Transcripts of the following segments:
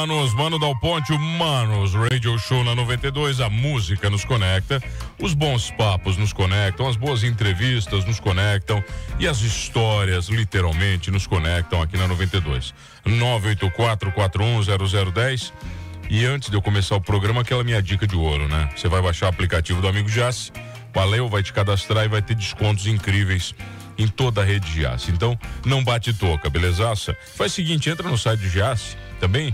Manos, Mano Dal Ponte, o Manos Radio Show na 92, a música nos conecta, os bons papos nos conectam, as boas entrevistas nos conectam e as histórias literalmente nos conectam aqui na 92. 984-410010. E antes de eu começar o programa, aquela minha dica de ouro, né? Você vai baixar o aplicativo do Amigo Jace, valeu, vai te cadastrar e vai ter descontos incríveis em toda a rede Jace. Então, não bate toca, belezaça? Faz o seguinte, entra no site do Jace também,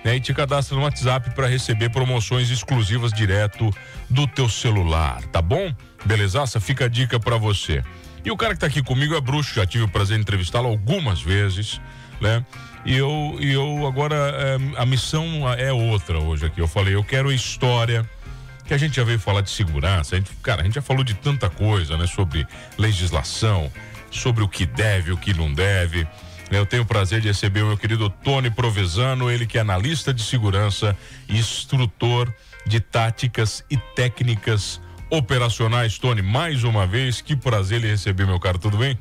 né, e te cadastra no WhatsApp para receber promoções exclusivas direto do teu celular, tá bom? Belezaça? Fica a dica para você. E o cara que tá aqui comigo é bruxo, já tive o prazer de entrevistá-lo algumas vezes, né? E eu agora, a missão é outra hoje aqui. Eu falei, eu quero história, que a gente já veio falar de segurança, a gente já falou de tanta coisa, né? Sobre legislação, sobre o que deve, o que não deve. Eu tenho o prazer de receber o meu querido Tony Provenzano, ele que é analista de segurança e instrutor de táticas e técnicas operacionais. Tony, mais uma vez, que prazer lhe receber, meu caro, tudo bem?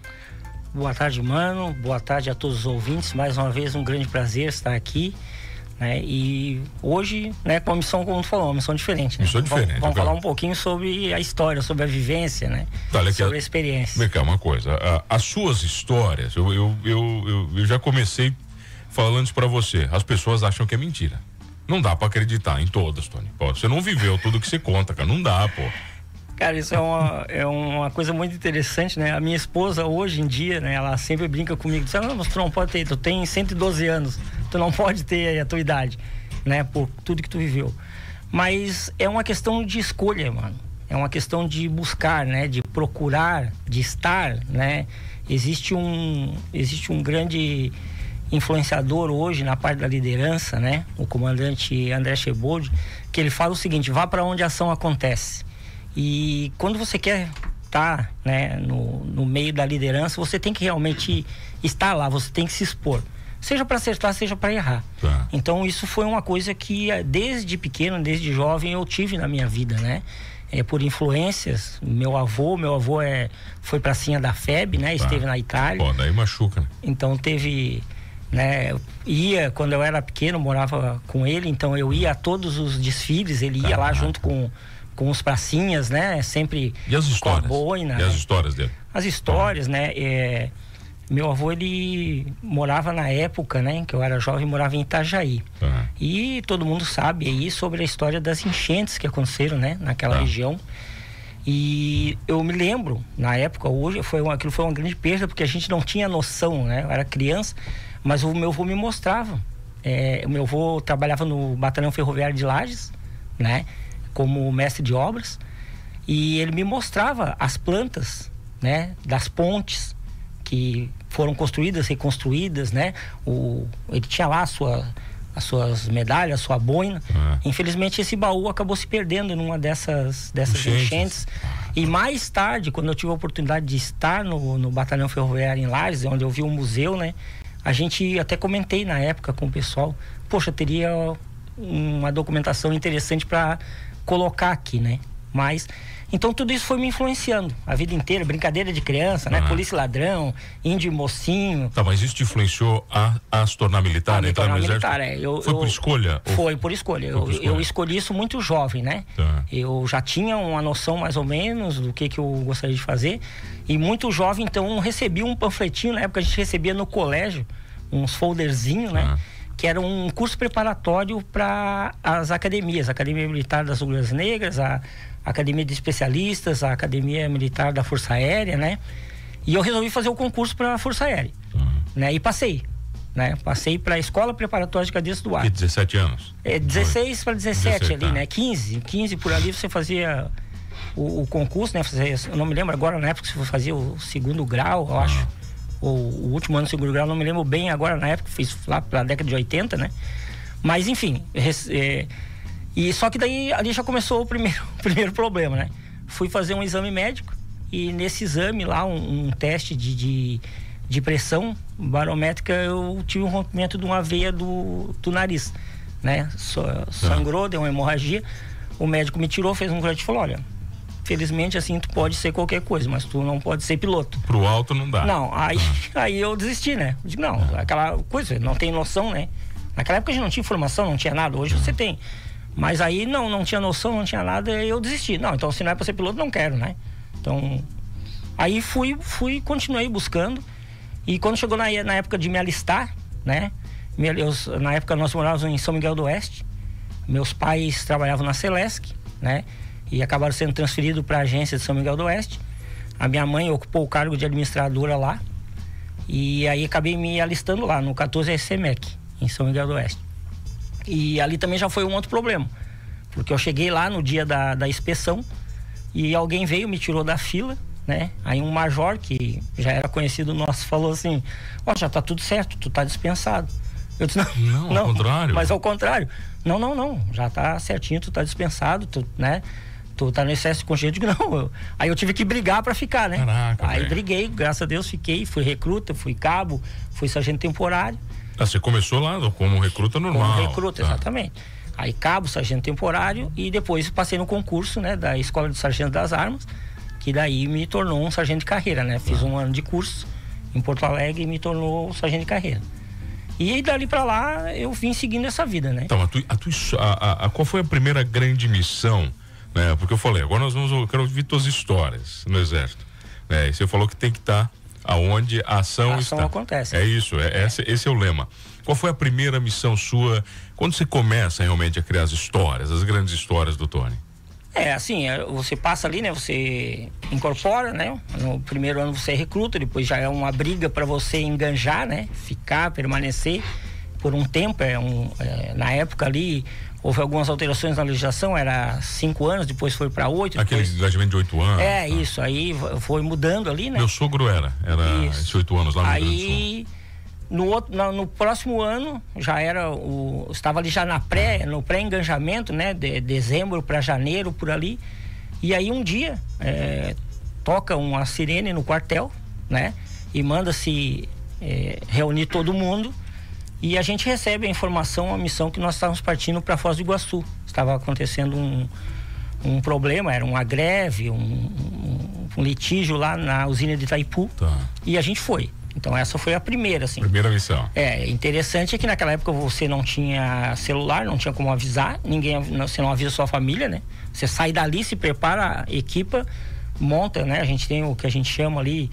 Boa tarde, mano, boa tarde a todos os ouvintes, mais uma vez um grande prazer estar aqui. E hoje, né, com a missão, como tu falou, uma missão diferente. Né? Missão diferente. Vamos falar um pouquinho sobre a história, sobre a vivência, né? Sobre a experiência. Vem cá, uma coisa, as suas histórias, eu já comecei falando isso pra você, as pessoas acham que é mentira. Não dá pra acreditar em todas, Tony. Pô, você não viveu tudo que você conta, cara, não dá, pô. Cara, isso é uma coisa muito interessante, né? A minha esposa, hoje em dia, né? Ela sempre brinca comigo, diz, não, mas tu não pode ter, tu tem 112 anos, tu não pode ter a tua idade, né? Por tudo que tu viveu. Mas é uma questão de escolha, mano. É uma questão de buscar, né? De procurar, de estar, né? Existe um grande influenciador hoje na parte da liderança, né? O comandante André Chebold, que ele fala o seguinte, vá para onde a ação acontece. E quando você quer estar, né, no meio da liderança, você tem que realmente estar lá, você tem que se expor. Seja para acertar, seja para errar. Tá. Então isso foi uma coisa que desde pequeno, desde jovem, eu tive na minha vida, né? Por influências, meu avô foi pracinha da FEB, né? Tá. Esteve na Itália. Pô, daí machuca, né? Então teve, né? Quando eu era pequeno, morava com ele, então eu ia a todos os desfiles, ele ia lá junto com os pracinhas, né? Sempre e as histórias? Com a boina. E as histórias dele? As histórias, né? Meu avô, ele morava na época, né? Que eu era jovem, morava em Itajaí. E todo mundo sabe aí sobre a história das enchentes que aconteceram, né? Naquela região. E eu me lembro, na época, aquilo foi uma grande perda, porque a gente não tinha noção, né? Eu era criança, mas o meu avô me mostrava. O meu avô trabalhava no Batalhão Ferroviário de Lages, né? Como mestre de obras, e ele me mostrava as plantas, né, das pontes que foram construídas, reconstruídas, né? Ele tinha lá as suas medalhas, a sua boina. Infelizmente esse baú acabou se perdendo numa dessas enchentes. E mais tarde, quando eu tive a oportunidade de estar no Batalhão Ferroviário em Lages, onde eu vi um museu, né? A gente até comentei na época com o pessoal, poxa, teria uma documentação interessante para colocar aqui, né? Mas, então tudo isso foi me influenciando a vida inteira, brincadeira de criança, né? Polícia e ladrão, índio e mocinho. Tá, mas isso te influenciou a se tornar militar, entrar no exército? Foi por escolha? Foi por escolha. Eu escolhi isso muito jovem, né? Tá. Eu já tinha uma noção mais ou menos do que eu gostaria de fazer, e muito jovem, então recebi um panfletinho, na época a gente recebia no colégio, uns folderzinhos, né? Que era um curso preparatório para as academias, a Academia Militar das Agulhas Negras, a Academia de Especialistas, a Academia Militar da Força Aérea, né? E eu resolvi fazer o concurso para a Força Aérea, né? E passei, né? Passei para a Escola Preparatória de Cadetes do Ar. E 17 anos? 16 para 17 ali, né? 15 por ali você fazia o concurso, né? Eu não me lembro agora, na época, se você fazia o segundo grau, eu acho. Ou o último ano do segundo grau, não me lembro bem agora, na época, fiz lá pela década de 80, né? Mas enfim, e só que daí ali já começou o primeiro problema, né? Fui fazer um exame médico, e nesse exame lá, um teste de pressão barométrica, eu tive um rompimento de uma veia do nariz, né? Sangrou, deu uma hemorragia, o médico me tirou, fez um corte e falou, olha, felizmente, assim, tu pode ser qualquer coisa, mas tu não pode ser piloto. Pro alto não dá. Não, aí eu desisti, né? Eu digo, não, aquela coisa, não tem noção, né? Naquela época a gente não tinha informação, não tinha nada. Hoje você tem. Mas aí não tinha noção, não tinha nada, eu desisti. Não, então se não é para ser piloto, não quero, né? Então, aí continuei buscando. E quando chegou na época de me alistar, né? Na época nós morávamos em São Miguel do Oeste. Meus pais trabalhavam na Celesc, né? E acabaram sendo transferidos para a agência de São Miguel do Oeste. A minha mãe ocupou o cargo de administradora lá. E aí acabei me alistando lá no 14 SCMEC, em São Miguel do Oeste. E ali também já foi um outro problema. Porque eu cheguei lá no dia da inspeção e alguém veio, me tirou da fila, né? Aí um major, que já era conhecido nosso, falou assim: ó, já tá tudo certo, tu tá dispensado. Eu disse, não, ao contrário. Mas ao contrário. Não, já tá certinho, tu tá dispensado, tu, né? Tu tá no excesso de consciência. Eu digo, não. Aí eu tive que brigar pra ficar, né? Caraca, aí briguei, graças a Deus fiquei, fui recruta, fui cabo, fui sargento temporário. Ah, você começou lá como recruta normal. Como recruta, exatamente. Aí cabo, sargento temporário, e depois passei no concurso, né, da Escola de Sargento das Armas, que daí me tornou um sargento de carreira, né? Fiz um ano de curso em Porto Alegre e me tornou sargento de carreira. E dali pra lá eu vim seguindo essa vida, né? Então, qual foi a primeira grande missão, né? Porque eu falei, agora eu quero ouvir tuas histórias no Exército, né? E você falou que tem que estar aonde a ação está. Acontece. É isso, esse é o lema. Qual foi a primeira missão sua, quando você começa realmente a criar as histórias, as grandes histórias do Tony? Assim, você passa ali, né? Você incorpora, né? No primeiro ano você recruta, depois já é uma briga para você enganjar, né? Ficar, permanecer por um tempo. Na época ali houve algumas alterações na legislação, era 5 anos, depois foi para 8. Aquele engajamento de 8 anos. Isso, aí foi mudando ali, né? Meu sogro era esses 8 anos lá no Rio Grande do Sul. Aí no próximo ano já estava ali já no pré-engajamento, né? De dezembro para janeiro, por ali. E aí um dia toca uma sirene no quartel, né? E manda-se reunir todo mundo. E a gente recebe a informação, a missão que nós estávamos partindo para Foz do Iguaçu. Estava acontecendo um problema, era uma greve, um litígio lá na usina de Itaipu. Tá. E a gente foi. Então essa foi a primeira, assim. Primeira missão. Interessante é que naquela época você não tinha celular, não tinha como avisar, você não avisa sua família, né? Você sai dali, se prepara, equipa, monta, né? A gente tem o que a gente chama ali,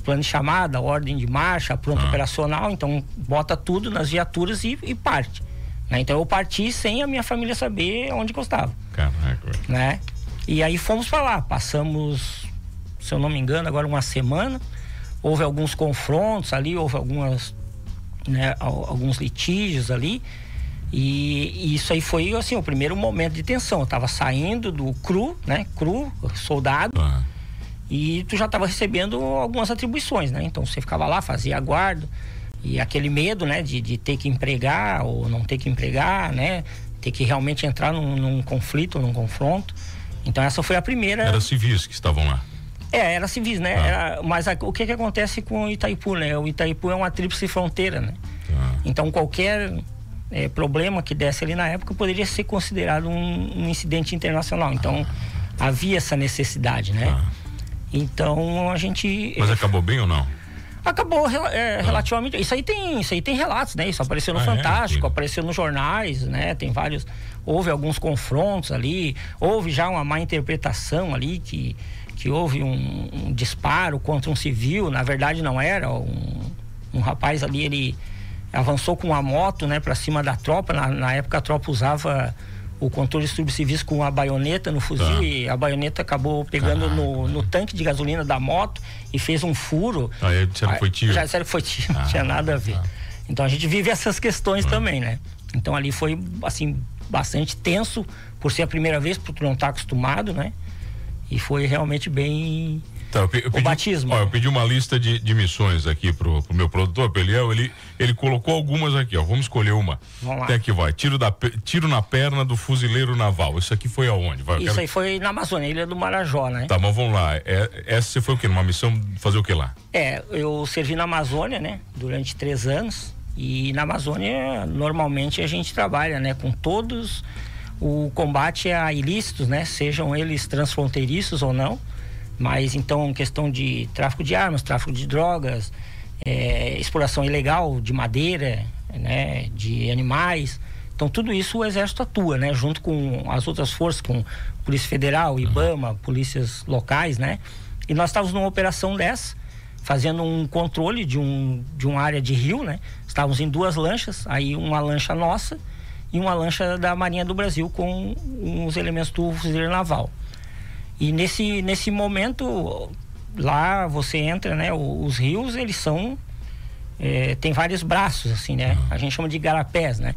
plano de chamada, ordem de marcha, pronto operacional, então bota tudo nas viaturas e parte. Né? Então eu parti sem a minha família saber onde que eu estava. Caraca. Né? E aí fomos para lá, passamos, se eu não me engano, agora uma semana. Houve alguns confrontos ali, houve alguns litígios ali. E isso aí foi, assim, o primeiro momento de tensão. Eu tava saindo do CRU, né? CRU, soldado. E tu já tava recebendo algumas atribuições, né? Então você ficava lá, fazia guarda. E aquele medo, né? De ter que empregar ou não ter que empregar, né? Ter que realmente entrar num conflito, num confronto. Então essa foi a primeira... Era civis que estavam lá. Era civis, né? Mas o que acontece com o Itaipu, né? O Itaipu é uma tríplice fronteira, né? Então qualquer problema que desse ali na época poderia ser considerado um incidente internacional. Então havia essa necessidade, né? Então a gente... Mas acabou bem ou não? Acabou relativamente. Isso aí tem relatos, né? Isso apareceu no Fantástico, apareceu nos jornais, né? Tem vários. Houve alguns confrontos ali, houve já uma má interpretação ali que houve um disparo contra um civil. Na verdade não era. Um rapaz ali, ele avançou com uma moto, né, pra cima da tropa. Na época a tropa usava o controle de subcivis com a baioneta no fuzil, e a baioneta acabou pegando no tanque de gasolina da moto e fez um furo. Aí disseram que foi tiro. Já disseram que foi tiro, não tinha nada a ver. Então a gente vive essas questões também, né? Então ali foi, assim, bastante tenso por ser a primeira vez, por tu não estar acostumado, né? E foi realmente bem... Tá, o batismo. Eu pedi uma lista de missões aqui pro meu produtor, Peliel. Ele colocou algumas aqui, ó. Vamos escolher uma. Vamos lá. Até que vai. Tiro na perna do fuzileiro naval. Isso aqui foi aonde? Isso aí foi na Amazônia, Ilha do Marajó, né? Tá, mas vamos lá. Essa você foi o quê? Numa missão fazer o que lá? Eu servi na Amazônia, né? Durante 3 anos. E na Amazônia, normalmente a gente trabalha, né? Com todos o combate a ilícitos, né? Sejam eles transfronteiriços ou não. Mas então, questão de tráfico de armas, tráfico de drogas, exploração ilegal de madeira, né, de animais. Então tudo isso o Exército atua, né, junto com as outras forças, com Polícia Federal, IBAMA, polícias locais, né? E nós estávamos numa operação dessa, fazendo um controle de uma área de rio, né? Estávamos em 2 lanchas, aí uma lancha nossa e uma lancha da Marinha do Brasil com uns elementos do Fuzileiro Naval. E nesse momento, lá você entra, né? Os rios, eles são... tem vários braços, assim, né? A gente chama de igarapés, né?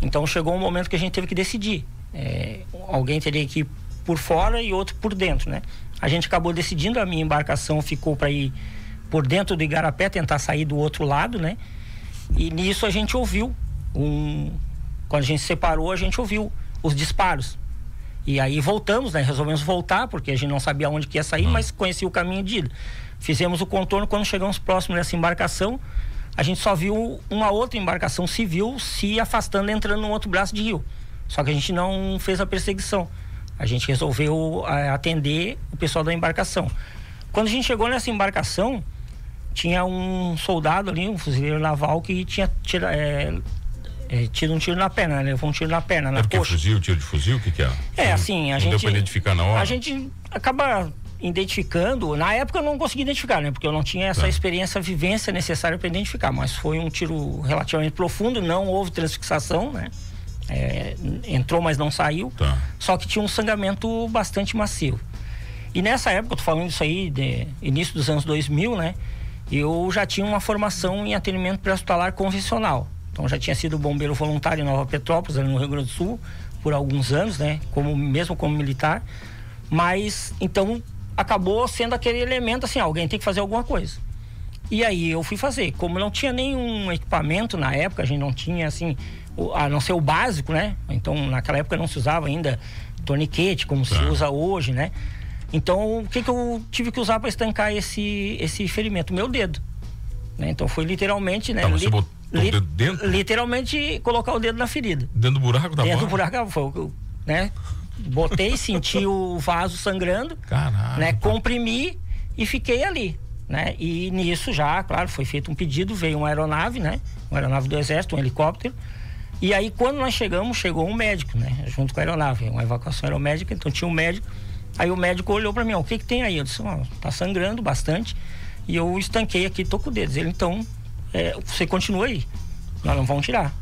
Então chegou um momento que a gente teve que decidir. Alguém teria que ir por fora e outro por dentro, né? A gente acabou decidindo, a minha embarcação ficou para ir por dentro do igarapé, tentar sair do outro lado, né? E nisso a gente ouviu quando a gente se separou, a gente ouviu os disparos. E aí voltamos, né? Resolvemos voltar, porque a gente não sabia onde que ia sair, mas conhecia o caminho de ida. Fizemos o contorno. Quando chegamos próximo dessa embarcação, a gente só viu uma outra embarcação civil se afastando, entrando num outro braço de rio. Só que a gente não fez a perseguição. A gente resolveu atender o pessoal da embarcação. Quando a gente chegou nessa embarcação, tinha um soldado ali, um fuzileiro naval, que tinha tido um tiro na perna, né? Levou um tiro na perna, na coxa. Fuzil, tiro de fuzil, o que é? Assim, não deu pra identificar na hora? A gente acaba identificando, na época eu não consegui identificar, né? Porque eu não tinha essa experiência, vivência necessária para identificar, mas foi um tiro relativamente profundo, não houve transfixação, né? Entrou, mas não saiu. Só que tinha um sangramento bastante macio. E nessa época, eu tô falando isso aí de início dos anos 2000, né? Eu já tinha uma formação em atendimento pré-hospitalar convencional. Então já tinha sido bombeiro voluntário em Nova Petrópolis, ali no Rio Grande do Sul, por alguns anos, né? Mesmo como militar. Mas, então, acabou sendo aquele elemento assim, alguém tem que fazer alguma coisa. E aí eu fui fazer. Como não tinha nenhum equipamento na época, a gente não tinha, assim, a não ser o básico, né? Então, naquela época não se usava ainda torniquete, como se usa hoje, né? Então, o que eu tive que usar para estancar esse ferimento? Meu dedo, né? Então, foi literalmente, né? Você botou o dedo dentro? Literalmente, colocar o dedo na ferida. Dentro do buraco da bola? Dentro do buraco, foi, né? Botei, senti o vaso sangrando. Caraca, né? Comprimi e fiquei ali, né? E nisso já, claro, foi feito um pedido, veio uma aeronave, né? Uma aeronave do Exército, um helicóptero. E aí, quando nós chegamos, chegou um médico, né? Junto com a aeronave, uma evacuação aeromédica, então tinha um médico. Aí o médico olhou pra mim, o que tem aí? Eu disse, tá sangrando bastante. E eu estanquei aqui, tô com o dedo. Ele, então, você continua aí, nós não vamos tirar.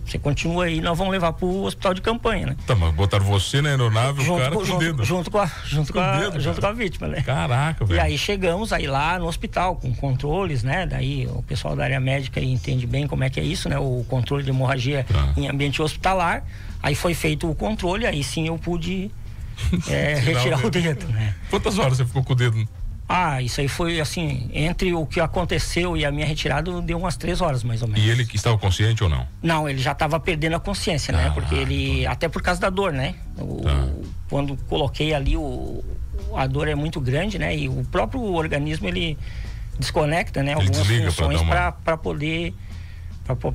Você continua aí, nós vamos levar pro hospital de campanha, né? Tá, mas botaram você na aeronave, o cara com o dedo. Junto com a vítima, né? Caraca, velho. E aí chegamos aí lá no hospital, com controles, né? Daí o pessoal da área médica aí entende bem como é que é isso, né? O controle de hemorragia em ambiente hospitalar. Aí foi feito o controle, aí sim eu pude retirar o dedo, né? Quantas horas você ficou com o dedo? Isso aí foi assim, entre o que aconteceu e a minha retirada, deu umas 3 horas mais ou menos. E ele que estava consciente ou não? Não, ele já estava perdendo a consciência, né? Porque ele, até por causa da dor, né? Quando coloquei ali, a dor é muito grande, né? E o próprio organismo, ele desconecta, né? Algumas funções para poder,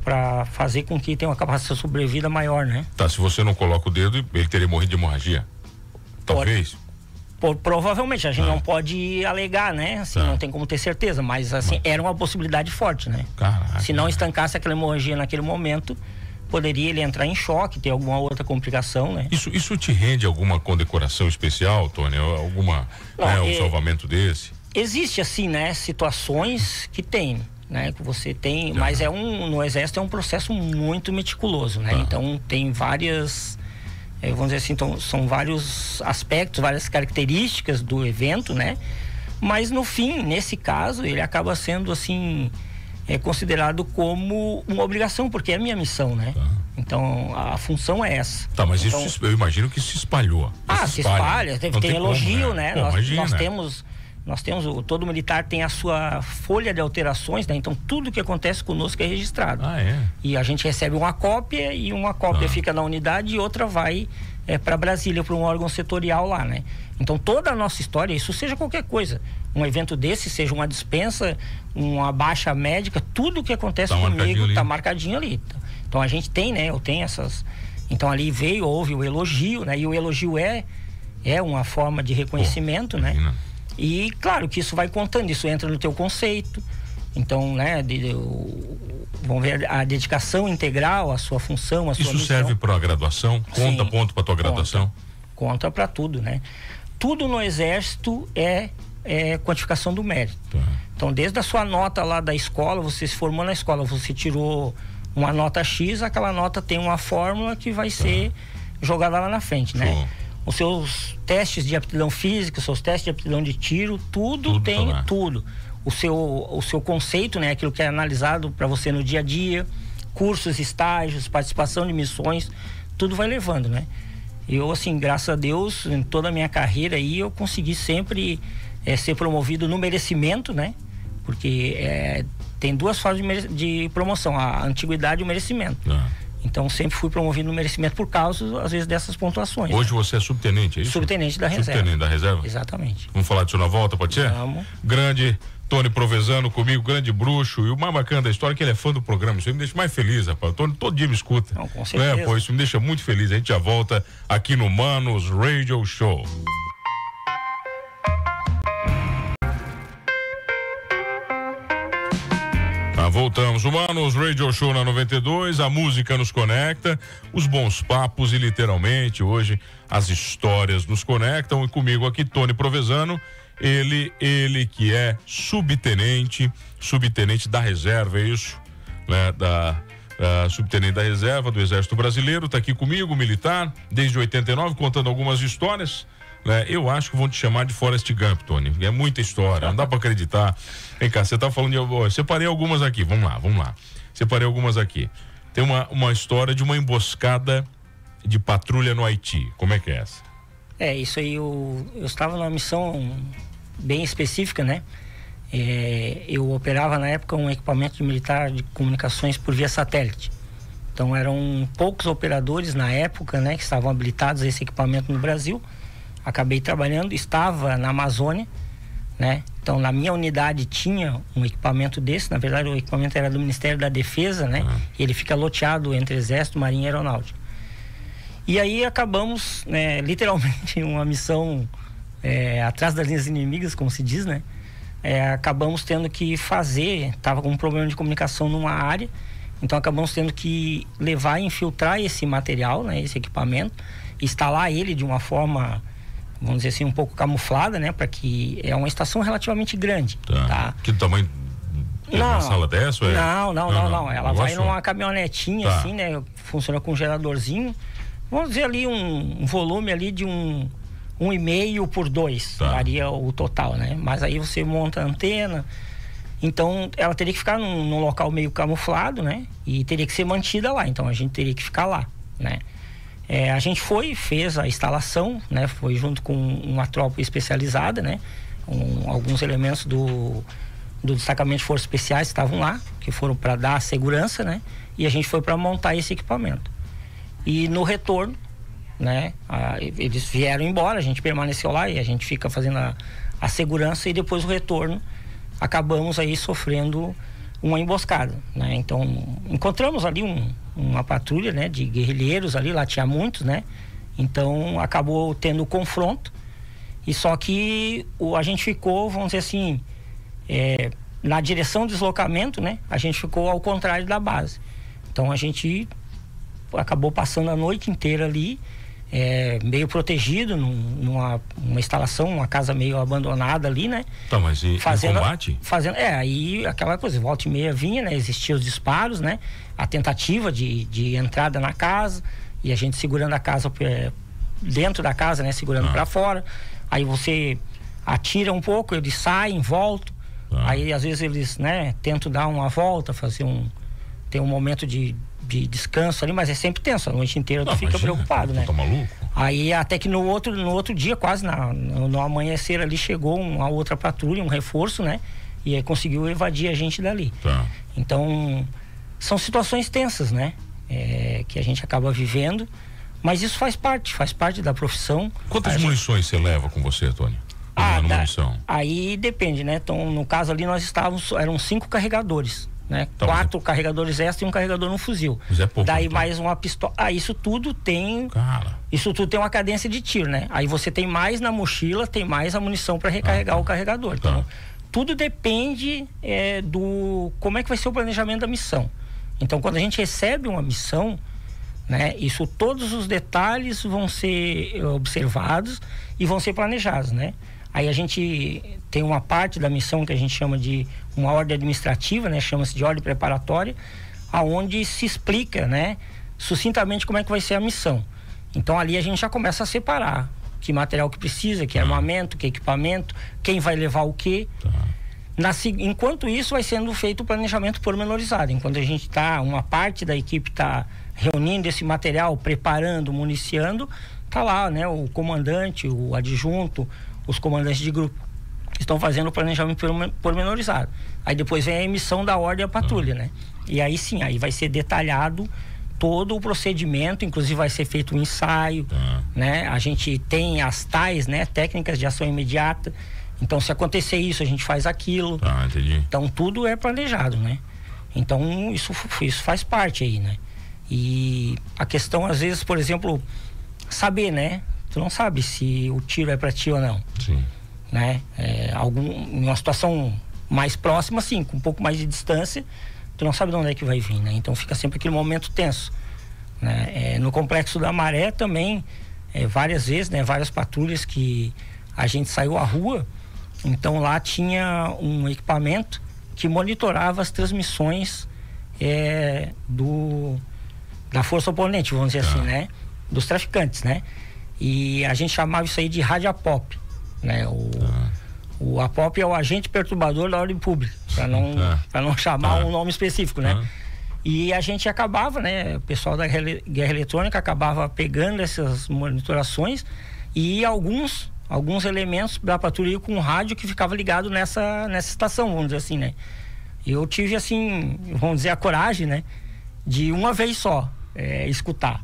para fazer com que tenha uma capacidade de sobrevida maior, né? Tá, se você não coloca o dedo, ele teria morrido de hemorragia? Talvez? Provavelmente, a gente não pode alegar, né? Assim, não tem como ter certeza, mas assim, era uma possibilidade forte, né? Caraca, se não estancasse aquela hemorragia naquele momento, poderia ele entrar em choque, ter alguma outra complicação, né? Isso te rende alguma condecoração especial, Tony? Alguma, um salvamento desse? Existe, assim, né? Situações que tem, né? Que você tem, mas no Exército é um processo muito meticuloso, né? Então, tem várias... vamos dizer assim, então, são vários aspectos, várias características do evento, né? Mas no fim, nesse caso, ele acaba sendo assim, considerado como uma obrigação, porque é a minha missão, né? Então, a função é essa. Tá, mas então, isso eu imagino que se espalhou. Se espalha, tem elogio, como, né? Pô, Nós temos, todo militar tem a sua folha de alterações, né? Então tudo que acontece conosco é registrado. E a gente recebe uma cópia e uma cópia fica na unidade e outra vai para Brasília, para um órgão setorial lá, né? Então toda a nossa história, isso seja qualquer coisa, um evento desse, seja uma dispensa, uma baixa médica, tudo que acontece comigo tá marcadinho ali. Então a gente tem, né? Eu tenho essas... Então ali houve o elogio, né? E o elogio é uma forma de reconhecimento, né? E claro que isso vai contando, isso entra no teu conceito, Então, né, vamos ver a dedicação integral, a sua função, a sua Isso missão. serve para a graduação? Conta ponto para tua graduação? Conta para tudo, né? Tudo no Exército é quantificação do mérito. Tá. Então, desde a sua nota lá da escola, você se formou na escola, você tirou uma nota X, aquela nota tem uma fórmula que vai ser jogada lá na frente, né? Os seus testes de aptidão física, os seus testes de aptidão de tiro, tudo tem tá tudo. O seu conceito, né? Aquilo que é analisado para você no dia a dia, cursos, estágios, participação de missões, tudo vai levando, né? Eu, assim, graças a Deus, em toda a minha carreira aí, eu consegui sempre ser promovido no merecimento, né? Porque tem duas formas de promoção, a antiguidade e o merecimento. Então, sempre fui promovido no merecimento por causa, às vezes, dessas pontuações. Hoje você é subtenente, é isso? Subtenente da reserva. Subtenente da reserva? Exatamente. Vamos falar disso na volta, pode ser? Vamos. Grande Tony Provenzano comigo, grande bruxo, e o mais bacana da história é que ele é fã do programa. Isso aí me deixa mais feliz, rapaz. O Tony todo dia me escuta. Não, com certeza. Pô, isso me deixa muito feliz. A gente já volta aqui no Manos Radio Show. Voltamos, Humanos Radio Show na 92, a música nos conecta, os bons papos e literalmente hoje as histórias nos conectam, e comigo aqui Tony Provenzano, ele que é subtenente da reserva, é isso, né? Subtenente da reserva do Exército Brasileiro, tá aqui comigo, militar, desde 89, contando algumas histórias. Eu acho que vão te chamar de Forrest Gump, Tony. É muita história, não dá pra acreditar. Vem cá, você tá falando de... Separei algumas aqui, vamos lá. Separei algumas aqui. Tem uma história de uma emboscada de patrulha no Haiti. Como é que é essa? Isso aí, eu estava numa missão bem específica, né? Eu operava na época um equipamento de militar de comunicações por via satélite. Então eram poucos operadores na época, né, que estavam habilitados a esse equipamento no Brasil. Acabei trabalhando, estava na Amazônia, né? Então, na minha unidade tinha um equipamento desse. Na verdade, o equipamento era do Ministério da Defesa, né? E ele fica loteado entre Exército, Marinha e Aeronáutica. E aí acabamos, né, literalmente, uma missão atrás das linhas inimigas, como se diz, né? Acabamos tendo que estava com um problema de comunicação numa área, então acabamos tendo que levar e infiltrar esse material, né? Esse equipamento, instalar ele de uma forma, vamos dizer assim, um pouco camuflada, né? Para que é uma estação relativamente grande. Tá? Que tamanho? Uma sala dessa? Não. Ela vai numa caminhonetinha, assim, né? Funciona com um geradorzinho. Vamos dizer ali um volume ali de 1,5 por 2. Varia o total, né? Mas aí você monta a antena. Então, ela teria que ficar num local meio camuflado, né? E teria que ser mantida lá. Então, a gente teria que ficar lá, né? A gente fez a instalação, né? Foi junto com uma tropa especializada, né? Alguns elementos do destacamento de forças especiais estavam lá, que foram para dar segurança, né? E a gente foi para montar esse equipamento. E no retorno, né? Eles vieram embora, a gente permaneceu lá e a gente fica fazendo a segurança, e depois o retorno acabamos aí sofrendo uma emboscada, né? Então, encontramos ali uma patrulha, né, de guerrilheiros ali, lá tinha muitos, né? Então, acabou tendo confronto, e só que a gente ficou, vamos dizer assim, na direção do deslocamento, né? A gente ficou ao contrário da base. Então, a gente acabou passando a noite inteira ali, meio protegido numa instalação, uma casa meio abandonada ali, né? Tá, mas e combate? Aí aquela coisa, volta e meia vinha, né? Existiam os disparos, né? A tentativa de entrada na casa, e a gente segurando a casa dentro da casa, né? Segurando para fora. Aí você atira um pouco, eles saem, voltam. Aí às vezes eles, né? Tentam dar uma volta, ter um momento de descanso ali, mas é sempre tenso, a noite inteira tu fica preocupado, né? Tá maluco? Aí até que no outro dia, quase no amanhecer ali, chegou uma outra patrulha, um reforço, né? E aí conseguiu evadir a gente dali. Então, são situações tensas, né? Que a gente acaba vivendo, mas isso faz parte da profissão. Quantas munições você leva com você, Tony? Aí depende, né? Então, no caso ali, eram 5 carregadores, né? 4 carregadores extra e um carregador no fuzil. Daí mais uma pistola. Isso tudo tem. Isso tudo tem uma cadência de tiro, né? Aí você tem mais na mochila, tem mais a munição para recarregar o carregador. Então, tudo depende do como é que vai ser o planejamento da missão. Então, quando a gente recebe uma missão, né, isso, todos os detalhes vão ser observados e vão ser planejados, né? Aí a gente tem uma parte da missão que a gente chama de uma ordem administrativa, né? Chama-se de ordem preparatória, aonde se explica, né, sucintamente como é que vai ser a missão. Então ali a gente já começa a separar que material que precisa, que armamento, que equipamento, quem vai levar o quê. Enquanto isso vai sendo feito o planejamento pormenorizado. Enquanto a gente uma parte da equipe está reunindo esse material, preparando, municiando, tá lá, né, o comandante, o adjunto, os comandantes de grupo estão fazendo o planejamento pormenorizado. Aí depois vem a emissão da ordem à patrulha, né? E aí sim, aí vai ser detalhado todo o procedimento, inclusive vai ser feito um ensaio, né? A gente tem as TAIs, né? Técnicas de ação imediata. Então, se acontecer isso, a gente faz aquilo. Entendi. Então, tudo é planejado, né? Então, isso faz parte aí, né? E a questão, às vezes, por exemplo, saber, né? Tu não sabe se o tiro é pra ti ou não. Sim. Né? Em uma situação mais próxima, sim, com um pouco mais de distância, tu não sabe de onde é que vai vir, né? Então fica sempre aquele momento tenso, né? No Complexo da Maré também, várias vezes, né? Várias patrulhas que a gente saiu à rua, então lá tinha um equipamento que monitorava as transmissões da força oponente, vamos dizer assim, né? Dos traficantes, né? E a gente chamava isso aí de rádio APOP, né? O APOP é o agente perturbador da ordem pública, para não chamar um nome específico, né? E a gente acabava, né? O pessoal da guerra eletrônica acabava pegando essas monitorações e alguns elementos da patrulha com rádio que ficava ligado nessa estação, vamos dizer assim, né? Eu tive, assim, vamos dizer, a coragem, né? De uma vez só escutar.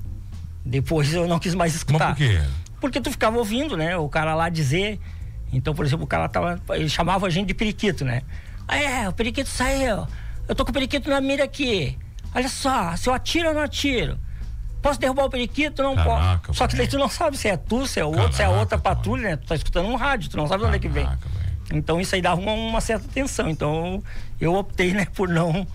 Depois eu não quis mais escutar. Mas por quê? Porque tu ficava ouvindo, né? O cara lá dizer. Então, por exemplo, o cara ele chamava a gente de periquito, né? O periquito saiu. Eu tô com o periquito na mira aqui. Olha só, se eu atiro ou não atiro. Posso derrubar o periquito? Não posso. Só que daí tu não sabe se é tu, se é o outro, se é a outra patrulha, né? Tu tá escutando um rádio, tu não sabe de onde é que vem. Então isso aí dava uma certa tensão. Então eu optei, né, por não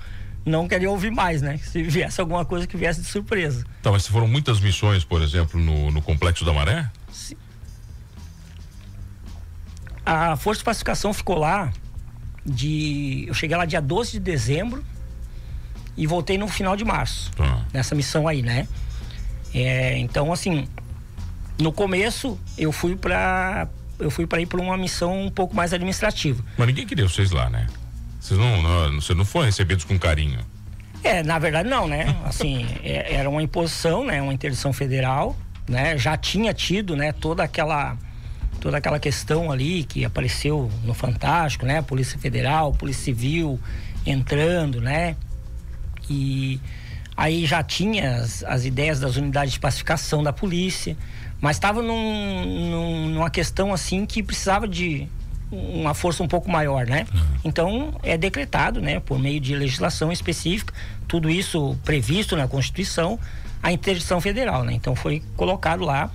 querer ouvir mais, né? Se viesse alguma coisa que viesse de surpresa. Tá, mas foram muitas missões, por exemplo, no Complexo da Maré? Sim. A Força de Pacificação ficou lá eu cheguei lá dia 12 de dezembro e voltei no final de março, nessa missão aí, né? Então, assim, no começo eu fui para ir para uma missão um pouco mais administrativa. Mas ninguém queria vocês lá, né? Vocês não foram recebidos com carinho. Na verdade não, né? Assim, era uma imposição, né? Uma interdição federal, né? Já tinha tido, né? Toda aquela questão ali que apareceu no Fantástico, né? Polícia Federal, Polícia Civil entrando, né? E aí já tinha as ideias das unidades de pacificação da polícia, mas estava numa questão assim que precisava de uma força um pouco maior, né? Então é decretado, né, por meio de legislação específica, tudo isso previsto na Constituição, a interdição federal, né? Então foi colocado lá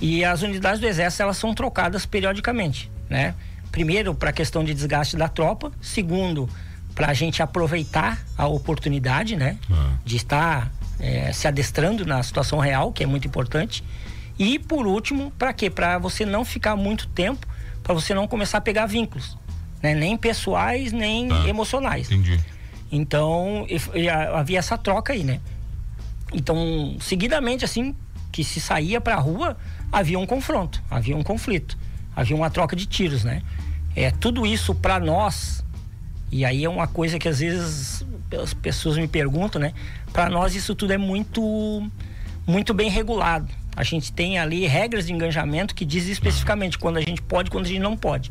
e as unidades do Exército elas são trocadas periodicamente, né? Primeiro para a questão de desgaste da tropa, segundo para a gente aproveitar a oportunidade, né, de estar se adestrando na situação real, que é muito importante, e por último para quê? Para você não ficar muito tempo, para você não começar a pegar vínculos, né? Nem pessoais, nem emocionais. Entendi. Então, havia essa troca aí, né? Então, seguidamente, assim, que se saía pra rua, havia um confronto, havia um conflito, havia uma troca de tiros, né? Tudo isso pra nós, e aí é uma coisa que às vezes as pessoas me perguntam, né? Pra nós isso tudo é muito, muito bem regulado. A gente tem ali regras de engajamento que diz especificamente quando a gente pode e quando a gente não pode.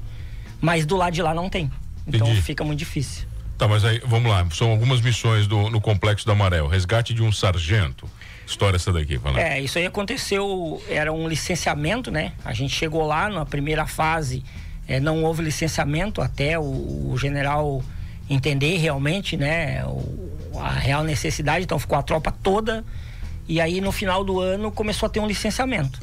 Mas do lado de lá não tem. Então fica muito difícil. Tá, mas aí, vamos lá. São algumas missões no Complexo da Maré. O resgate de um sargento. História essa daqui, fala. Isso aí aconteceu, era um licenciamento, né? A gente chegou lá na primeira fase, não houve licenciamento até o general entender realmente, né? A real necessidade. Então ficou a tropa toda E aí no final do ano começou a ter um licenciamento.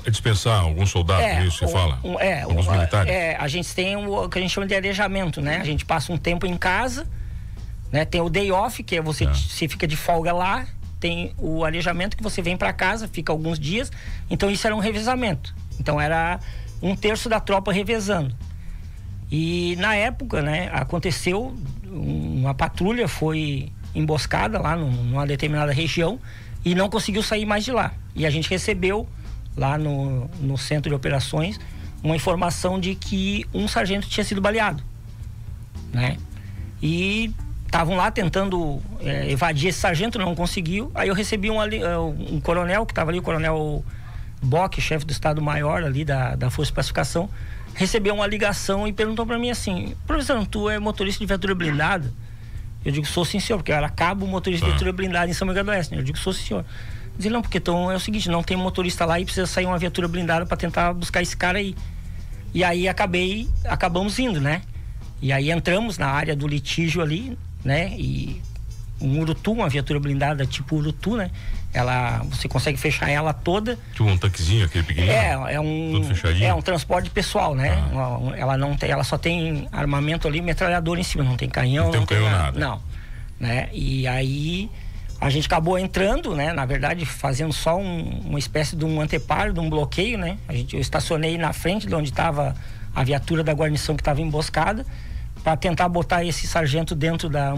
Que dispensar alguns soldados, isso você fala? Alguns militares? A gente tem o que a gente chama de arejamento, né? A gente passa um tempo em casa, né? Tem o day off, que é você fica de folga lá. Tem o arejamento, que você vem para casa, fica alguns dias. Então isso era um revezamento. Então era 1/3 da tropa revezando. E na época, né, aconteceu, uma patrulha foi emboscada lá numa determinada região e não conseguiu sair mais de lá. E a gente recebeu lá no centro de operações uma informação de que um sargento tinha sido baleado, né? E estavam lá tentando evadir esse sargento, não conseguiu. Aí eu recebi um coronel que estava ali, o coronel Bock, chefe do Estado-Maior ali da Força de Pacificação, recebeu uma ligação e perguntou para mim assim: professor, tu é motorista de viatura blindada? Eu digo, sou sim, senhor, porque eu era cabo motorista de viatura blindada em São Miguel do Oeste, né? Eu digo, sou sim, senhor. Diz, não, porque então é o seguinte, não tem motorista lá e precisa sair uma viatura blindada para tentar buscar esse cara aí. E aí acabamos indo, né? E aí entramos na área do litígio ali, né? E um Urutu, uma viatura blindada tipo Urutu, né? Você consegue fechar ela toda. Tipo um tanquezinho, aquele pequenininho? É um transporte pessoal, né? Ela só tem armamento ali, metralhador em cima, não tem canhão. Não tem canhão nada. Não, né? E aí a gente acabou entrando, né? Na verdade, fazendo só uma espécie de um anteparo, de um bloqueio, né? Eu estacionei na frente de onde estava a viatura da guarnição que estava emboscada, para tentar botar esse sargento dentro da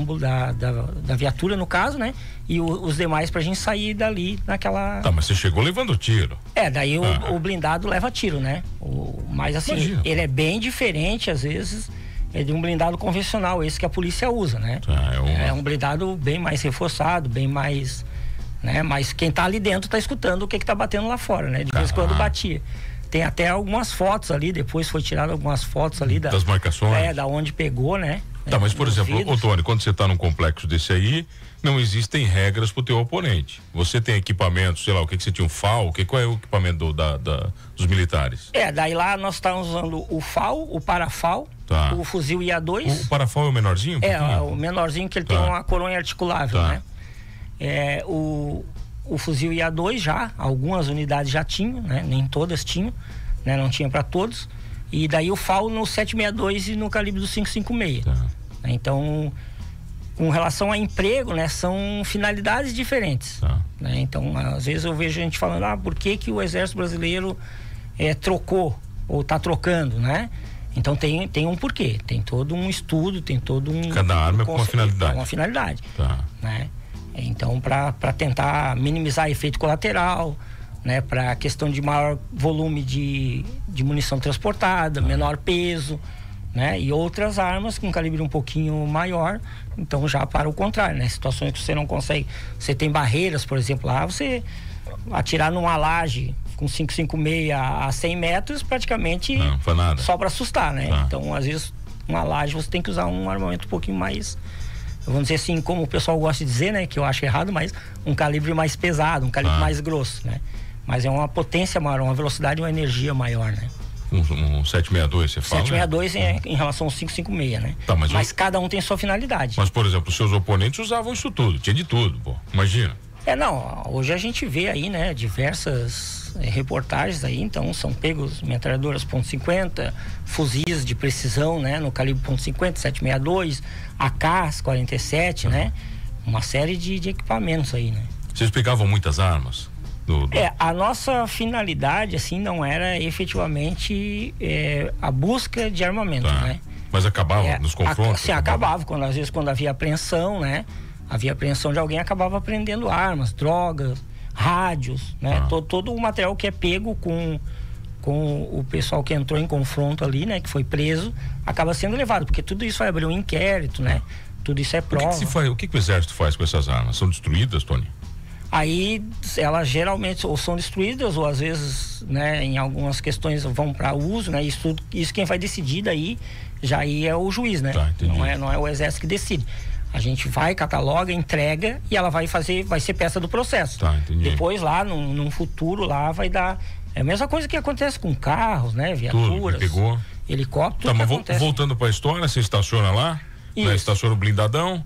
viatura, no caso, né? E os demais pra gente sair dali naquela... Tá, mas você chegou levando tiro. Daí o blindado leva tiro, né? Mas assim, imagina, ele é bem diferente, às vezes, de um blindado convencional, esse que a polícia usa, né? É um blindado bem mais reforçado, bem mais... né? Mas quem tá ali dentro tá escutando o que tá batendo lá fora, né? De vez em quando batia. Tem até algumas fotos ali, depois foi tirado algumas fotos ali das marcações. Da onde pegou, né? Tá, mas por exemplo, ô Tony, quando você tá num complexo desse aí, não existem regras pro teu oponente. Você tem equipamento, sei lá, o que você tinha, um FAL? Qual é o equipamento dos militares? Daí lá nós estávamos usando o FAL, o Parafal, o fuzil IA2. O Parafal é o menorzinho? O menorzinho, que ele tem uma coronha articulável, né? O fuzil IA2 já, algumas unidades já tinham, né? Nem todas tinham, né? Não tinha para todos. E daí o FAL no 762 e no calibre do 556. Então, com relação a emprego, né? São finalidades diferentes. Né? Então, às vezes eu vejo gente falando, por que o Exército Brasileiro trocou ou está trocando, né? Então tem um porquê, tem todo um estudo, tem todo um... Cada arma é com uma finalidade. Uma finalidade, né? Então, para tentar minimizar efeito colateral, né? Para questão de maior volume de munição transportada, menor peso, né? E outras armas com calibre um pouquinho maior, então já para o contrário, né? Situações que você não consegue, você tem barreiras, por exemplo, lá você atirar numa laje com 556 a 100 metros, praticamente não foi nada, só para assustar, né? Então, às vezes, uma laje você tem que usar um armamento um pouquinho mais, vamos dizer assim, como o pessoal gosta de dizer, né? Que eu acho errado, mas um calibre mais pesado, um calibre mais grosso, né? Mas é uma potência maior, uma velocidade e uma energia maior, né? Um 762, você fala? 762 em relação ao 556, né? Tá, mas cada um tem sua finalidade. Mas, por exemplo, os seus oponentes usavam isso tudo, tinha de tudo, pô, imagina. Hoje a gente vê aí, né, diversas reportagens aí, então são pegos metralhadoras .50, fuzis de precisão, né, no calibre .50, 762, AK-47, né, uma série de equipamentos aí, né. Vocês pegavam muitas armas? A nossa finalidade, assim, não era efetivamente a busca de armamento, né. Mas acabava nos confrontos? Sim, acabava, às vezes quando havia apreensão, né, havia apreensão de alguém, acabava apreendendo armas, drogas, rádios, né? Todo o material que é pego com o pessoal que entrou em confronto ali, né? Que foi preso, acaba sendo levado, porque tudo isso vai abrir um inquérito, né? Tudo isso é prova. O que o Exército faz com essas armas? São destruídas, Tony? Aí elas geralmente ou são destruídas ou às vezes, né, em algumas questões vão para uso, né? Isso quem vai decidir daí já aí é o juiz, né? Não é o Exército que decide. A gente vai, cataloga, entrega e ela vai ser peça do processo. Depois lá, num futuro, lá vai dar... É a mesma coisa que acontece com carros, né? Viaturas, helicópteros. Mas voltando para a história, você estaciona lá, né? Estaciona o blindadão,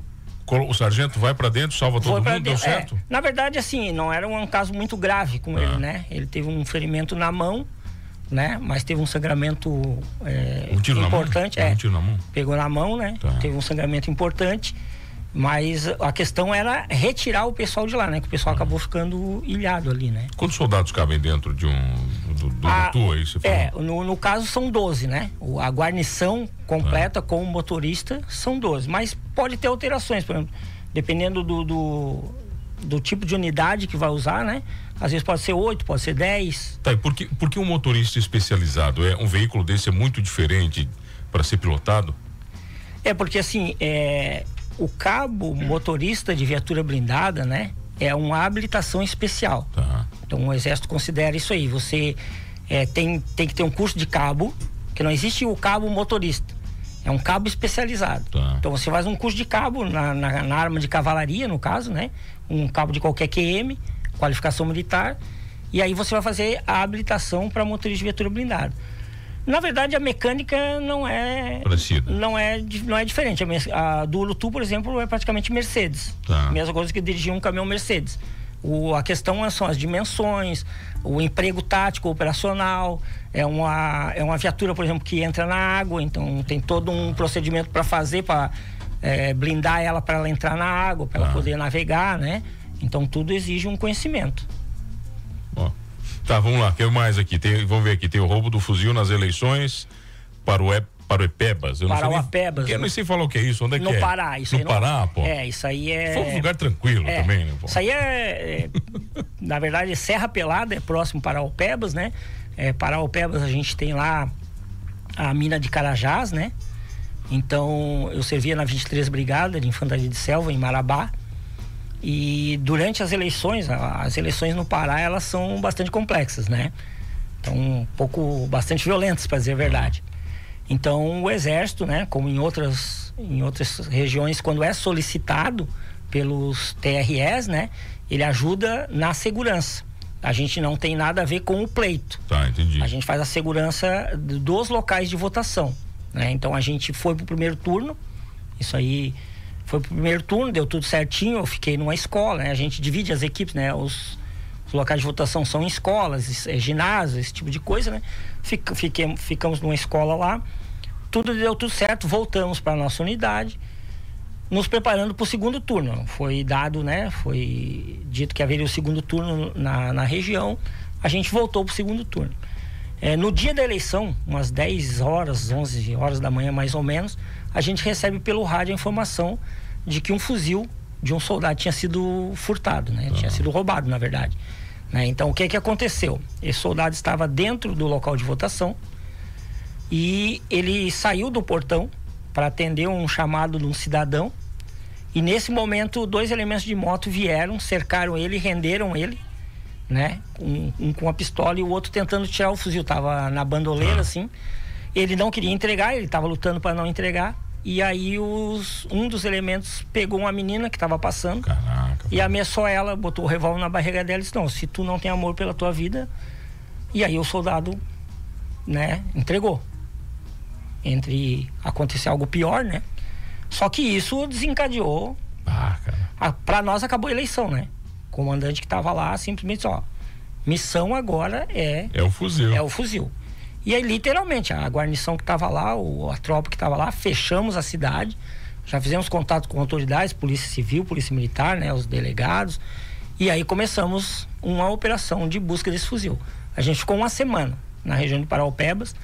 o sargento vai para dentro, salva todo mundo, deu certo? Na verdade, assim, não era um caso muito grave com ele, né? Ele teve um ferimento na mão, né? Mas teve um sangramento um tiro importante. Na mão? Um tiro na mão? Pegou na mão, né? Tá. Teve um sangramento importante, mas a questão era retirar o pessoal de lá, né? Que o pessoal acabou ficando ilhado ali, né? Quantos soldados cabem dentro de do aí, você falou? No caso são 12, né? A guarnição completa com o motorista são 12, mas pode ter alterações, por exemplo, dependendo do tipo de unidade que vai usar, né? Às vezes pode ser 8, pode ser 10. Tá, e por que um motorista especializado? Um veículo desse é muito diferente para ser pilotado? Porque assim, o cabo motorista de viatura blindada, né? É uma habilitação especial. Tá. Então o Exército considera isso aí. Você tem que ter um curso de cabo, que não existe o cabo motorista. É um cabo especializado. Tá. Então você faz um curso de cabo na arma de cavalaria, no caso, né? Um cabo de qualquer QM, qualificação militar. E aí você vai fazer a habilitação para motorista de viatura blindada. Na verdade, a mecânica não é parecida. Não é diferente. A do Ulutu, por exemplo, é praticamente Mercedes. Tá. Mesma coisa que dirigir um caminhão Mercedes. A questão são as dimensões, o emprego tático, operacional. É uma viatura, por exemplo, que entra na água, então tem todo um procedimento para fazer, para blindar ela para ela entrar na água, para ela poder navegar, né? Então tudo exige um conhecimento. Tá, vamos lá, quero mais aqui. Vamos ver aqui, tem o roubo do fuzil nas eleições para o Epebas. Parauapebas. Eu não sei falar o que é isso, onde é que é? No Pará, isso aí. No Pará, pô. Isso aí é... Foi um lugar tranquilo também, né, pô? Isso aí na verdade, Serra Pelada é próximo para Parauapebas, né? Parauapebas a gente tem lá a mina de Carajás, né? Então, eu servia na 23 Brigada de Infantaria de Selva, em Marabá. E durante as eleições no Pará, elas são bastante complexas, né? Então, bastante violentas, para dizer a verdade. Então, o Exército, né, como em outras regiões, quando é solicitado pelos TREs, né, ele ajuda na segurança. A gente não tem nada a ver com o pleito. Tá, entendi. A gente faz a segurança dos locais de votação, né? Então, a gente foi pro primeiro turno, isso aí... Foi pro primeiro turno, deu tudo certinho, eu fiquei numa escola, né? A gente divide as equipes, né? Os locais de votação são em escolas, ginásios, esse tipo de coisa, né? Ficamos numa escola lá, deu tudo certo, voltamos para nossa unidade, nos preparando para o segundo turno. Foi dado, né? Foi dito que haveria o segundo turno na região, a gente voltou para o segundo turno. No dia da eleição, umas 10 horas, 11 horas da manhã mais ou menos, a gente recebe pelo rádio a informação de que um fuzil de um soldado tinha sido furtado, né? Tinha sido roubado, na verdade, né? Então, o que aconteceu? Esse soldado estava dentro do local de votação e ele saiu do portão para atender um chamado de um cidadão, e nesse momento 2 elementos de moto vieram, cercaram ele, renderam ele, né? Um com a pistola e o outro tentando tirar o fuzil, tava na bandoleira, assim. Ele não queria entregar, ele estava lutando para não entregar. E aí um dos elementos pegou uma menina que estava passando. Caraca, e ameaçou ela, botou o revólver na barriga dela e disse: não, se tu não tem amor pela tua vida. E aí o soldado, né, entregou. Entre acontecer algo pior, né? Só que isso desencadeou. Para nós acabou a eleição, né? O comandante que estava lá simplesmente disse: ó, missão agora é o fuzil. É o fuzil. E aí, literalmente, a guarnição que estava lá, a tropa que estava lá, fechamos a cidade, já fizemos contato com autoridades, Polícia Civil, Polícia Militar, né, os delegados, e aí começamos uma operação de busca desse fuzil. A gente ficou uma semana na região de Parauapebas,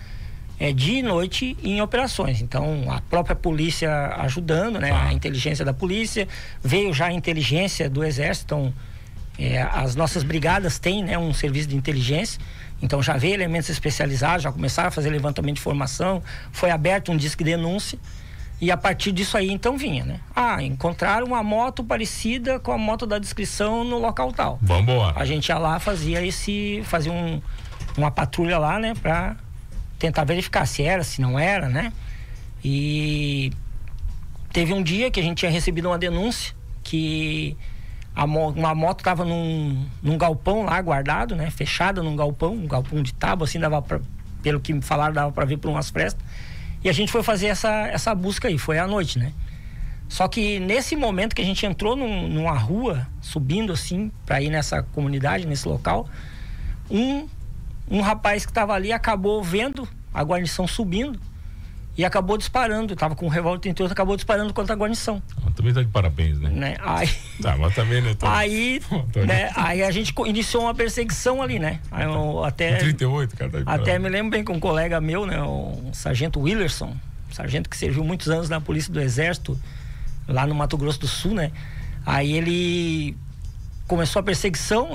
dia e noite em operações. Então, a própria polícia ajudando, né, a inteligência da polícia, veio já a inteligência do Exército, então, as nossas brigadas têm, né, um serviço de inteligência. Então já veio elementos especializados, já começaram a fazer levantamento de informação, foi aberto um disque de denúncia, e a partir disso aí então vinha, né? Encontraram uma moto parecida com a moto da descrição no local tal. Vambora. A gente ia lá, fazia uma patrulha lá, né? Pra tentar verificar se era, se não era, né? E teve um dia que a gente tinha recebido uma denúncia que uma moto estava num galpão lá guardado, né? Fechada num galpão, um galpão de tábua, assim, pelo que me falaram, dava para ver por umas frestas. E a gente foi fazer essa busca aí, foi à noite, né? Só que nesse momento que a gente entrou numa rua, subindo assim, para ir nessa comunidade, nesse local, um rapaz que estava ali acabou vendo a guarnição subindo e acabou disparando. Tava com um revólver 38, acabou disparando contra a guarnição. Também tá de parabéns, né? Aí, mas também, né? Aí a gente iniciou uma perseguição ali, né? Aí até 38, cara. Tá de até me lembro bem que um colega meu, né? O sargento Willerson, sargento que serviu muitos anos na Polícia do Exército, lá no Mato Grosso do Sul, né? Aí ele começou a perseguição,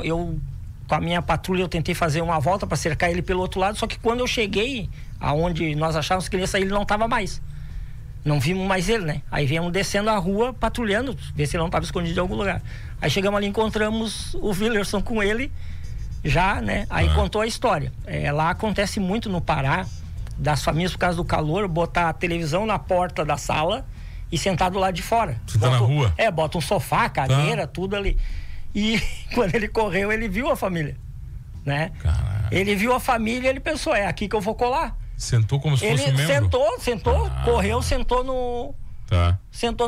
com a minha patrulha eu tentei fazer uma volta para cercar ele pelo outro lado, só que quando eu cheguei aonde nós achávamos que ele ia sair, ele não estava mais. Não vimos mais ele, né? Aí viemos descendo a rua, patrulhando, ver se ele não estava escondido em algum lugar. Aí chegamos ali, encontramos o Willerson com ele, já, né? Aí contou a história. Lá acontece muito no Pará, das famílias por causa do calor, botar a televisão na porta da sala e sentar do lado de fora. Você tá na rua? Bota um sofá, cadeira, tudo ali. E quando ele correu, ele viu a família, né? Caraca. Ele viu a família e ele pensou, é aqui que eu vou colar. Sentou como se fosse um membro? Ele sentou, correu, sentou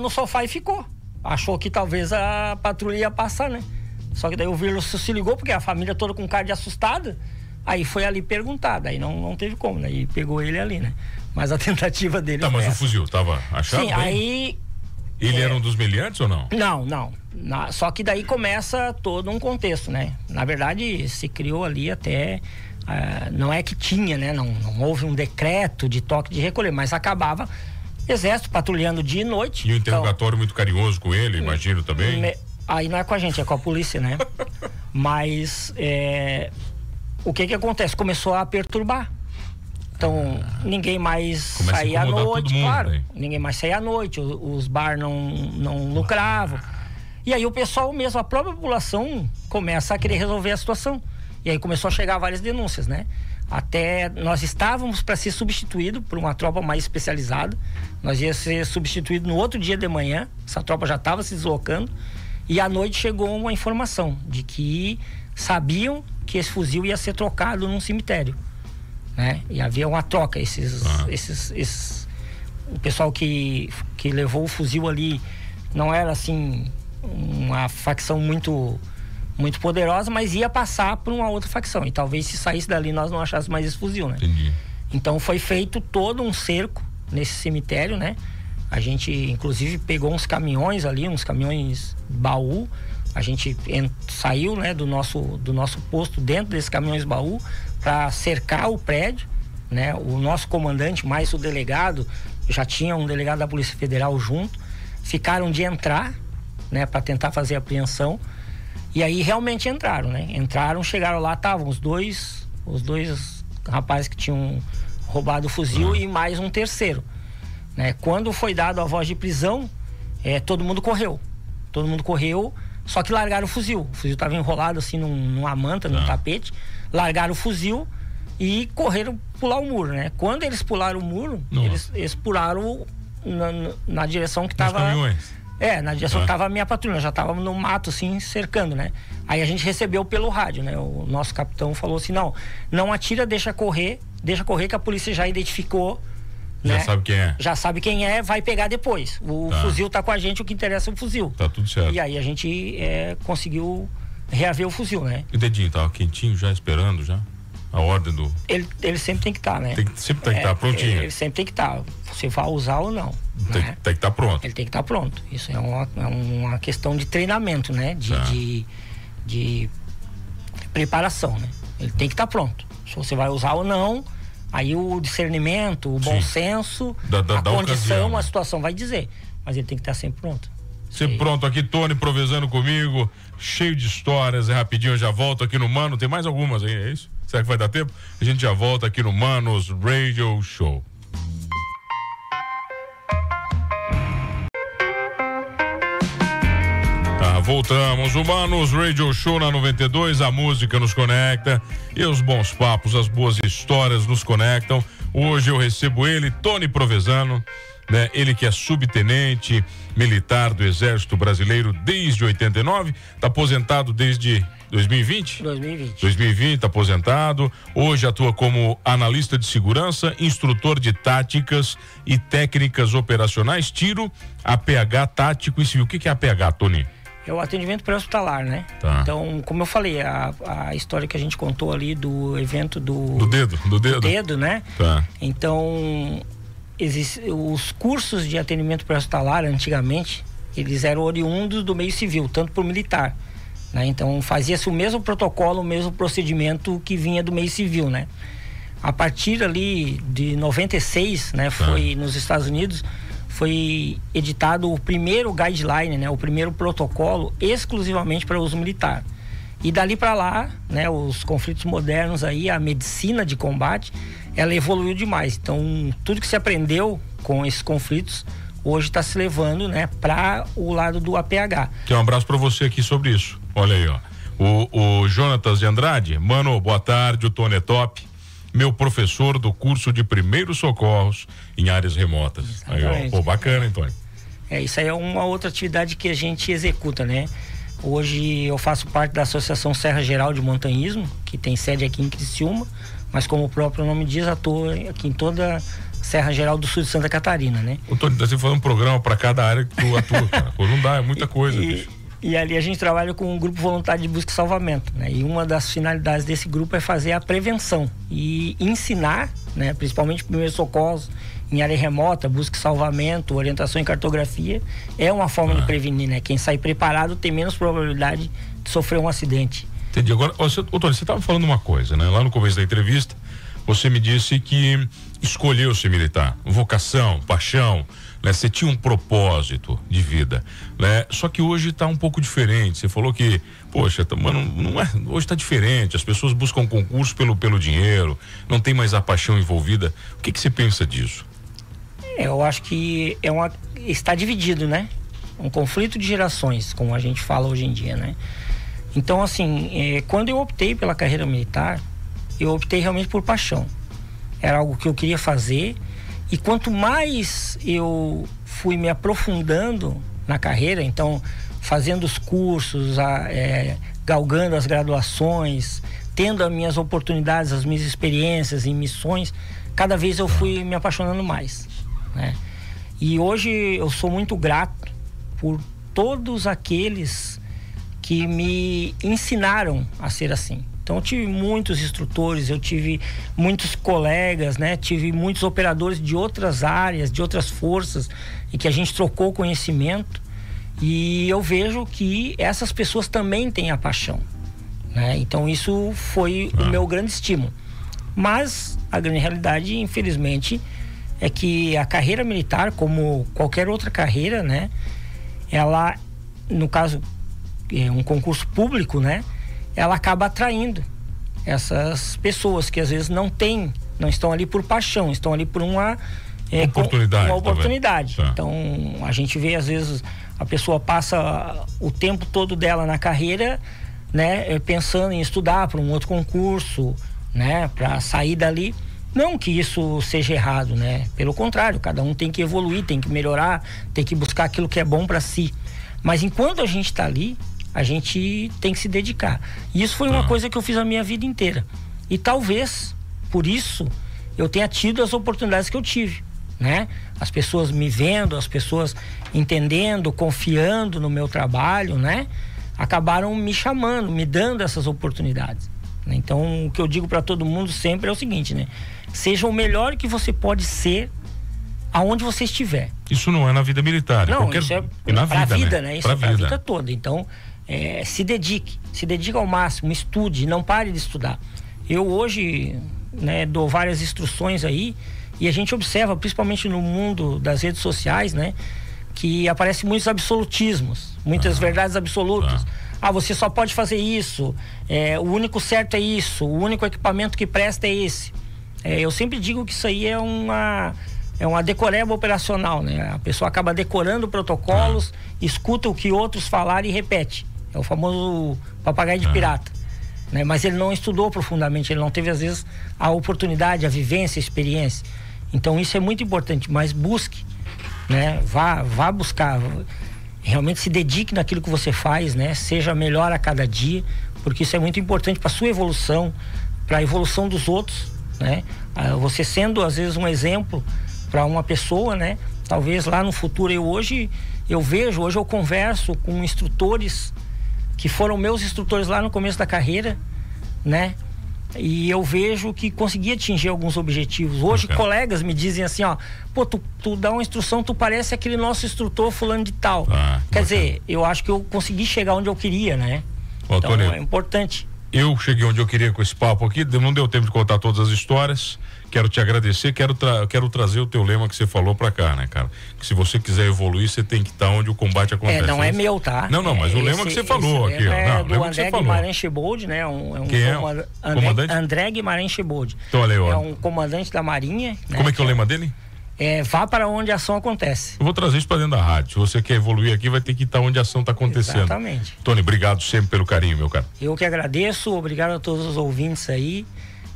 no sofá e ficou. Achou que talvez a patrulha ia passar, né? Só que daí o Wilson se ligou, porque a família toda com cara de assustada, aí foi ali perguntar, daí não teve como, né? E pegou ele ali, né? Mas a tentativa dele... Tá, mas o fuzil tava achado? Sim, aí... Ele era um dos meliantes ou não? Não. Só que daí começa todo um contexto, né? Na verdade, se criou ali até... não é que tinha, né? Não houve um decreto de toque de recolher, mas acabava exército patrulhando dia e noite. E o interrogatório muito carinhoso com ele, imagino também. Aí não é com a gente, é com a polícia, né? Mas o que acontece? Começou a perturbar. Então, ninguém mais saía à noite, claro. Né? Ninguém mais saía à noite, os bar não lucravam. E aí o pessoal mesmo, a própria população, começa a querer resolver a situação. E aí começou a chegar várias denúncias, né? Até nós estávamos para ser substituído por uma tropa mais especializada. Nós ia ser substituído no outro dia de manhã. Essa tropa já estava se deslocando. E à noite chegou uma informação de que sabiam que esse fuzil ia ser trocado num cemitério, né? E havia uma troca. O pessoal que levou o fuzil ali não era assim uma facção muito poderosa, mas ia passar por uma outra facção. E talvez se saísse dali nós não achássemos mais esse fuzil, né? Entendi. Então foi feito todo um cerco nesse cemitério, né? A gente inclusive pegou uns caminhões ali, uns caminhões baú. A gente saiu, né, do nosso posto dentro desses caminhões baú para cercar o prédio, né? O nosso comandante mais o delegado, já tinha um delegado da Polícia Federal junto, ficaram de entrar, né, para tentar fazer a apreensão. E aí realmente entraram, né? Chegaram lá, estavam os dois rapazes que tinham roubado o fuzil e mais um terceiro, né? Quando foi dado a voz de prisão, todo mundo correu, só que largaram o fuzil estava enrolado assim numa manta, num tapete, largaram o fuzil e correram pular o muro, né? Quando eles pularam o muro, eles pularam na direção que estava... na direção que estava a minha patrulha, já estávamos no mato, assim, cercando, né? Aí a gente recebeu pelo rádio, né? O nosso capitão falou assim, não atira, deixa correr que a polícia já identificou, já, né? Sabe quem é. Já sabe quem é, vai pegar depois. O fuzil tá com a gente, o que interessa é o fuzil. Tá tudo certo. E aí a gente conseguiu reaver o fuzil, né? E o dedinho tava quentinho já, esperando já? A ordem do... Ele sempre tem que estar, né? Sempre tem que estar prontinho. Ele sempre tem que estar. Você vai usar ou não. Tem que estar pronto. Ele tem que estar pronto. Isso é uma questão de treinamento, né? De preparação, né? Ele tem que estar pronto. Se você vai usar ou não, aí o discernimento, o bom senso, a condição, ocasião, a situação vai dizer. Mas ele tem que estar sempre pronto. Sempre pronto aqui, Tony improvisando comigo, cheio de histórias, rapidinho eu já volto aqui no Mano, tem mais algumas aí, é isso? Será que vai dar tempo? A gente já volta aqui no Manos Radio Show. Voltamos, o Manos Radio Show na 92, a música nos conecta e os bons papos, as boas histórias nos conectam. Hoje eu recebo ele, Tony Provenzano, né? Ele que é subtenente militar do Exército Brasileiro desde 89, tá aposentado desde 2020? 2020, tá aposentado. Hoje atua como analista de segurança, instrutor de táticas e técnicas operacionais, tiro, APH tático e civil. O que é APH, Tony? É o atendimento pré-hospitalar, né? Tá. Então, como eu falei, a história que a gente contou ali do evento do dedo, né? Tá. Então, os cursos de atendimento pré-hospitalar, antigamente, eles eram oriundos do meio civil, tanto para o militar, né? Então, fazia-se o mesmo protocolo, o mesmo procedimento que vinha do meio civil, né? A partir ali de 96, né? Foi nos Estados Unidos, foi editado o primeiro guideline, né? O primeiro protocolo exclusivamente para uso militar. E dali para lá, né? Os conflitos modernos aí, a medicina de combate, ela evoluiu demais. Então, tudo que se aprendeu com esses conflitos hoje está se levando, né, para o lado do APH. Tem um abraço para você aqui sobre isso. Olha aí, ó. O Jonatas de Andrade, mano, boa tarde, o Tony é top. Meu professor do curso de primeiros socorros em áreas remotas. Aí, ó, pô, bacana, hein, Tony? Isso aí é uma outra atividade que a gente executa, né? Hoje eu faço parte da Associação Serra Geral de Montanhismo, que tem sede aqui em Criciúma, mas como o próprio nome diz, atuo aqui em toda a Serra Geral do Sul de Santa Catarina, né? Ô, Tony, você faz um programa para cada área que tu atua, cara. Pô, não dá, é muita coisa, bicho. E ali a gente trabalha com um grupo voluntário de busca e salvamento, né? E uma das finalidades desse grupo é fazer a prevenção e ensinar, né? Principalmente primeiros socorros em área remota, busca e salvamento, orientação em cartografia, é uma forma de prevenir, né? Quem sai preparado tem menos probabilidade de sofrer um acidente. Entendi. Agora, Tony, você estava falando uma coisa, né? Lá no começo da entrevista, você me disse que escolheu ser militar, vocação, paixão, né? Você tinha um propósito de vida, né? Só que hoje está um pouco diferente. Você falou que, poxa, mano, não é, hoje está diferente. As pessoas buscam concurso pelo dinheiro, não tem mais a paixão envolvida. O que você pensa disso? Eu acho que está dividido, né? Um conflito de gerações, como a gente fala hoje em dia, né? Então, assim, quando eu optei pela carreira militar, eu optei realmente por paixão. Era algo que eu queria fazer. E quanto mais eu fui me aprofundando na carreira, então fazendo os cursos, galgando as graduações, tendo as minhas oportunidades, as minhas experiências e missões, cada vez eu fui me apaixonando mais, né? E hoje eu sou muito grato por todos aqueles que me ensinaram a ser assim. Então eu tive muitos instrutores, eu tive muitos colegas, né? Tive muitos operadores de outras áreas, de outras forças, e que a gente trocou conhecimento, e eu vejo que essas pessoas também têm a paixão, né? Então isso foi o meu grande estímulo. Mas a grande realidade, infelizmente, é que a carreira militar, como qualquer outra carreira, né? Ela, no caso, um concurso público, né? Ela acaba atraindo essas pessoas que às vezes não estão ali por paixão, estão ali por uma oportunidade. Tá. Então a gente vê, às vezes, a pessoa passa o tempo todo dela na carreira, né, pensando em estudar para um outro concurso, né, para sair dali. Não que isso seja errado, né? Pelo contrário, cada um tem que evoluir, tem que melhorar, tem que buscar aquilo que é bom para si. Mas enquanto a gente está ali, a gente tem que se dedicar. E isso foi uma coisa que eu fiz a minha vida inteira. E talvez, por isso, eu tenha tido as oportunidades que eu tive, né? As pessoas me vendo, as pessoas entendendo, confiando no meu trabalho, né? Acabaram me chamando, me dando essas oportunidades. Então, o que eu digo para todo mundo sempre é o seguinte, né? Seja o melhor que você pode ser aonde você estiver. Isso não é na vida militar. Não, isso é na vida, né? Isso é pra vida toda. Então, se dedique ao máximo, estude, não pare de estudar. Eu hoje, né, dou várias instruções aí, e a gente observa, principalmente no mundo das redes sociais, né, que aparecem muitos absolutismos, muitas verdades absolutas. Você só pode fazer isso, o único certo é isso, o único equipamento que presta é esse. Eu sempre digo que isso aí é uma decoreba operacional, né? A pessoa acaba decorando protocolos, escuta o que outros falaram e repete. É o famoso papagaio de pirata, né? Mas ele não estudou profundamente, ele não teve, às vezes, a oportunidade, a vivência, a experiência. Então isso é muito importante, mas busque né? Vá buscar, realmente se dedique naquilo que você faz, né? Seja melhor a cada dia, porque isso é muito importante para sua evolução, para a evolução dos outros, né? Você sendo às vezes um exemplo para uma pessoa, né? Talvez lá no futuro, hoje eu converso com instrutores que foram meus instrutores lá no começo da carreira, né? E eu vejo que consegui atingir alguns objetivos. Hoje colegas me dizem assim, ó, pô, tu dá uma instrução, tu parece aquele nosso instrutor fulano de tal. Quer dizer, eu acho que eu consegui chegar onde eu queria, né? Então Antônio, é importante. Eu cheguei onde eu queria com esse papo aqui, não deu tempo de contar todas as histórias. Quero te agradecer, quero trazer o teu lema que você falou pra cá, né, cara? Que se você quiser evoluir, você tem que estar onde o combate acontece. Não é meu, tá? Não, mas o lema que você falou aqui, ó. É do André Guimarães Chebold, né? Quem é? Comandante? André Guimarães Chebold. Então, olha aí, ó. É um comandante da Marinha. Né? Como é que é o lema dele? Vá para onde a ação acontece. Eu vou trazer isso para dentro da rádio. Se você quer evoluir aqui, vai ter que estar onde a ação está acontecendo. Exatamente. Tony, obrigado sempre pelo carinho, meu cara. Eu que agradeço, obrigado a todos os ouvintes aí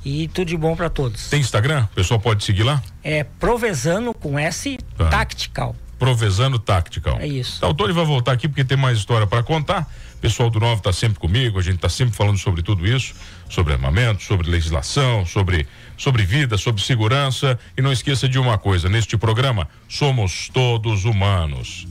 e tudo de bom para todos. Tem Instagram? O pessoal pode seguir lá? É Provezano com S, Tactical. Provezano Tactical. É isso. Então, o Tony vai voltar aqui porque tem mais história para contar. O pessoal do 9 está sempre comigo, a gente está sempre falando sobre tudo isso, sobre armamento, sobre legislação, sobre vida, sobre segurança. E não esqueça de uma coisa, neste programa, somos todos humanos.